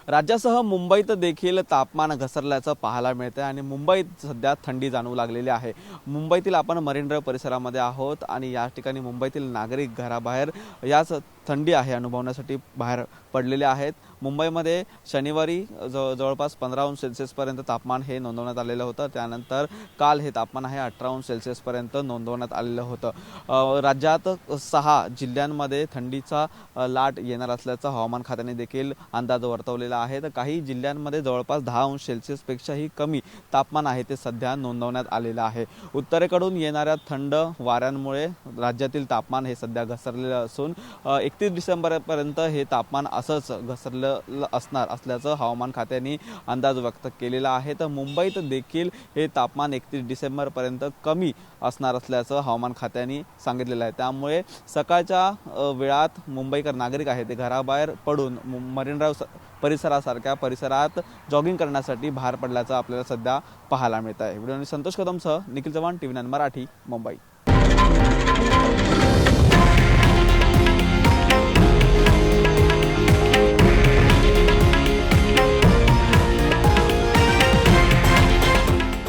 राज्यासह मुंबईत देखील तापमान घसरल्याचं पाहायला मिळतं आणि मुंबईत सध्या थंडी जाणवू लागलेली आहे। मुंबईतील आपण मरीन ड्राइव्ह परिसरामध्ये आहोत आणि या ठिकाणी मुंबईतील नागरिक घराबाहेर याच थंडी आहे अनुभवण्यासाठी बाहेर पडलेले आहेत। मुंबईमध्ये शनिवारी जवळपास 15 अंश सेल्सिअस पर्यंत तापमान हे नोंदवण्यात आलेलं होतं। त्यानंतर काल हे तापमान आहे 18 अंश सेल्सिअस पर्यंत नोंदवण्यात आलेलं होतं। राज्यात 6 जिल्ह्यांमध्ये थंडीचा लाट येणार असल्याचं हवामान खात्याने देखील अंदाज वर्तवलेला आहे। तर काही जिल्ह्यांमध्ये जवळपास 10 अंश सेल्सिअस पेक्षाही कमी तापमान आहे ते सध्या नोंदवण्यात आलेलं आहे। उत्तरेकडून येणाऱ्या थंड वाऱ्यांमुळे राज्यातील तापमान हे सध्या घसरलेलं असून 31 डिसेंबरपर्यंत हे तापमान असंच घसरलेलं असणार असल्याचं हवामान खात्याने अंदाज व्यक्त केलेला आहे। तर मुंबईत देखील हे तापमान 31 डिसेंबरपर्यंत कमी असणार असल्याचं हवामान खात्याने सांगितलेलं आहे। त्यामुळे सकाळच्या वेळात मुंबईकर नागरिक आहेत ते घराबाहेर पडून मरीन ड्राइव्ह परिसरासारख्या परिसरात जॉगिंग करण्यासाठी बाहेर पडल्याचं आपल्याला सध्या पाहायला मिळत आहे। व्हिडिओ संतोष कदमसह निखिल चव्हाण, TV9 मराठी, मुंबई।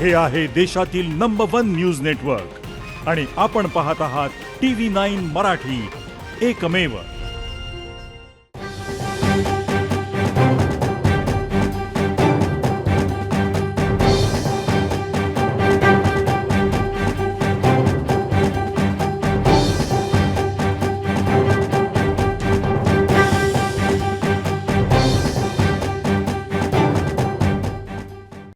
हे आहे देशातील नंबर 1 न्यूज नेटवर्क आणि आपण पाहत आहात TV9 मराठी, एकमेव।